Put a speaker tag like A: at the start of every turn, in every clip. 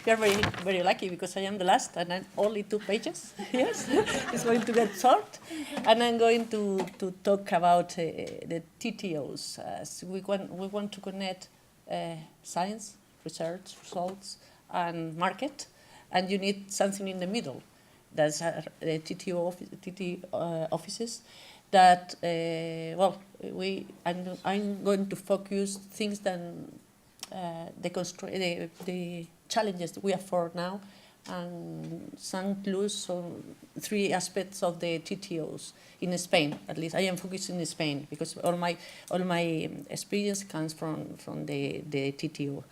A: You're very, very lucky because I am the last and I'm only 2 pages. Yes, it's going to get short. And I'm going to talk about the TTOs. We want to connect science, research, results, and market. And you need something in the middle. That's the TTO offices. That, I'm going to focus things that the challenges that we have for now, and some clues on 3 aspects of the TTOs in Spain. At least I am focusing in Spain because all my experience comes from the TTO.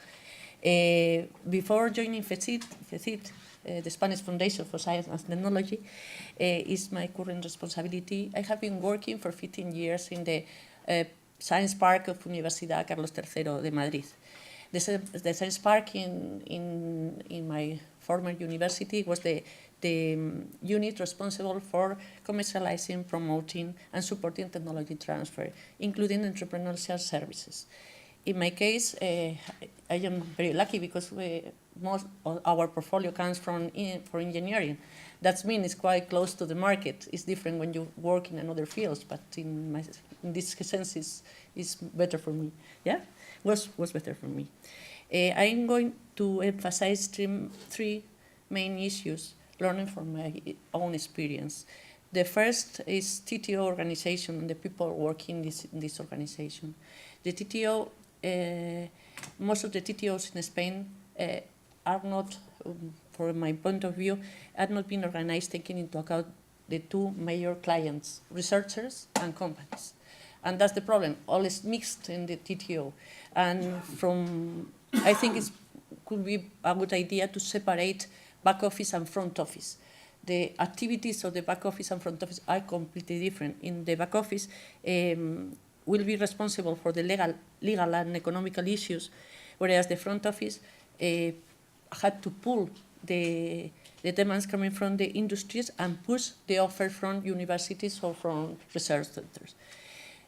A: Before joining FECIT, the Spanish Foundation for Science and Technology, is my current responsibility. I have been working for 15 years in the Science Park of Universidad Carlos III de Madrid. The Science Park in my former university was the unit responsible for commercializing, promoting, and supporting technology transfer, including entrepreneurial services. In my case, I am very lucky because most of our portfolio comes for engineering. That means it's quite close to the market. It's different when you work in another fields, but in this sense, it's better for me. Yeah, was better for me. I'm going to emphasize 3 main issues, learning from my own experience. The first is TTO organization and the people working in this organization. The TTO, most of the TTOs in Spain are not, from my point of view, are not being organized taking into account the 2 major clients, researchers and companies. And that's the problem. All is mixed in the TTO. And I think it could be a good idea to separate back office and front office. The activities of the back office and front office are completely different. In the back office, will be responsible for the legal and economical issues, whereas the front office had to pull the demands coming from the industries and push the offer from universities or from research centers.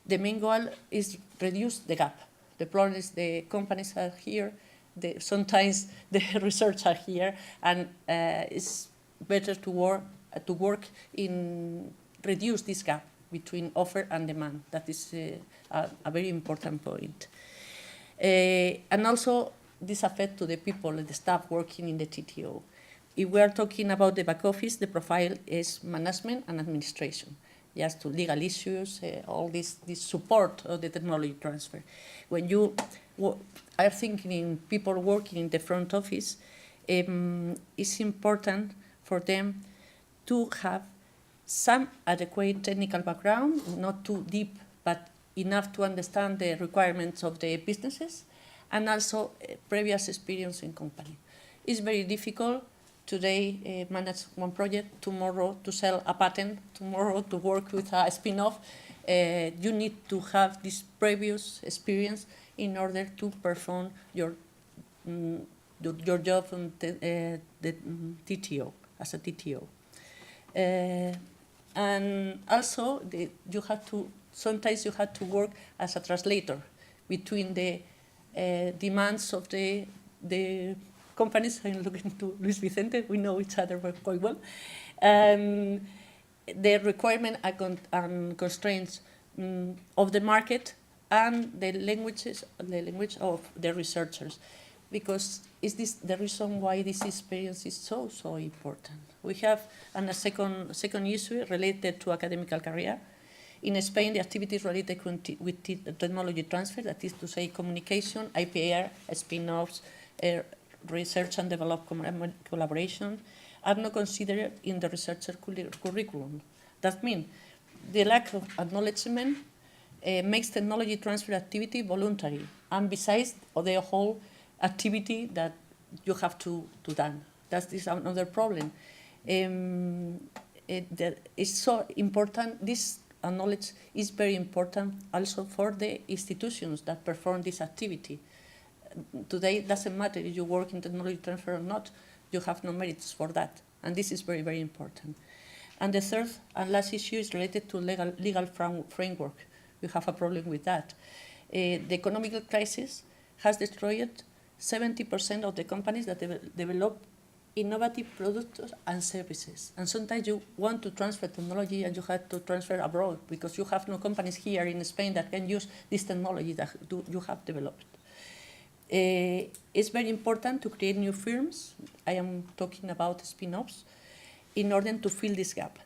A: The main goal is reduce the gap. The problem is the companies are here, sometimes the research are here, and it's better to work in reduce this gap between offer and demand. That is a very important point. And also, this affects to the people, the staff working in the TTO. If we are talking about the back office, the profile is management and administration, just to legal issues, all this support of the technology transfer. When you are thinking in people working in the front office, it's important for them to have some adequate technical background, not too deep, but enough to understand the requirements of the businesses, and also previous experience in company. It's very difficult today manage one project, tomorrow to sell a patent, tomorrow to work with a spin-off. You need to have this previous experience in order to perform your job on the TTO, as a TTO. And also, sometimes you have to work as a translator between the demands of the companies. I'm looking to Luis Vicente, we know each other quite well. And the requirement and constraints of the market and the language of the researchers, because is this the reason why this experience is so important. We have a second issue related to academic career. In Spain, the activities related with technology transfer, that is to say communication, IPR, spin-offs, research and development collaboration, are not considered in the researcher curriculum. That means the lack of acknowledgement makes technology transfer activity voluntary, and besides the whole activity that you have to done. That is another problem. It's so important. This knowledge is very important also for the institutions that perform this activity. Today, it doesn't matter if you work in technology transfer or not, you have no merits for that. And this is very, very important. And the third and last issue is related to legal framework. We have a problem with that. The economic crisis has destroyed 70% of the companies that develop innovative products and services. And sometimes you want to transfer technology and you have to transfer abroad because you have no companies here in Spain that can use this technology that you have developed. It's very important to create new firms. I am talking about spin-offs in order to fill this gap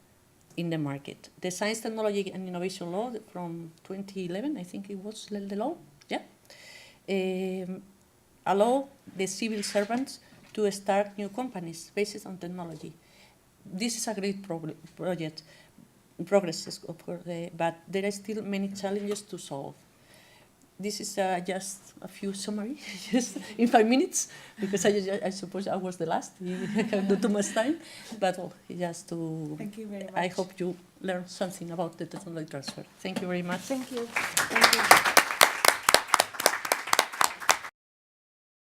A: in the market. The Science, Technology and Innovation Law from 2011, I think it was the law, allow the civil servants to start new companies based on technology. This is a great progress, but there are still many challenges to solve. This is just a few summary, just in 5 minutes, because I suppose I was the last. I can't do too much time, but just to.
B: Thank you very much.
A: I hope you learned something about the technology transfer. Thank you very much.
B: Thank you. Thank you.